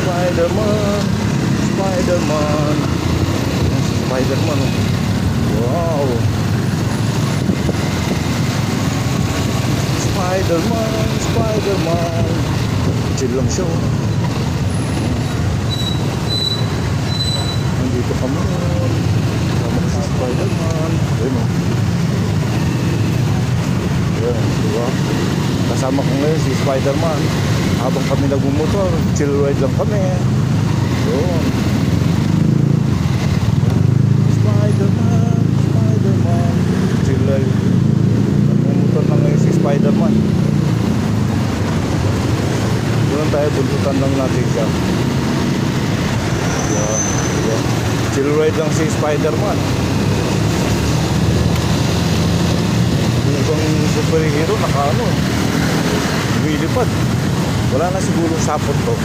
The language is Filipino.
Spider-Man, Spider-Man. Ayan si Spider-Man, oh. Wow. Spider-Man, Spider-Man. Chill lang siya, oh. Nandito kami. Kasama ko si Spider-Man. Ayun, oh. Ayan, diba? Kasama ko ngayon si Spider-Man. Habang kami nagmumotor, chill ride lang kami. Ayun. Spider-Man, Spider-Man. Chill ride. Nagmumotor na ngayon si Spider-Man. Doon tayo, buntutan lang natin siya. Ayan, diba? Chill ride lang si Spider-Man. Yung ibang superhero naka ano, lumilipad. Wala na siguro sapot to.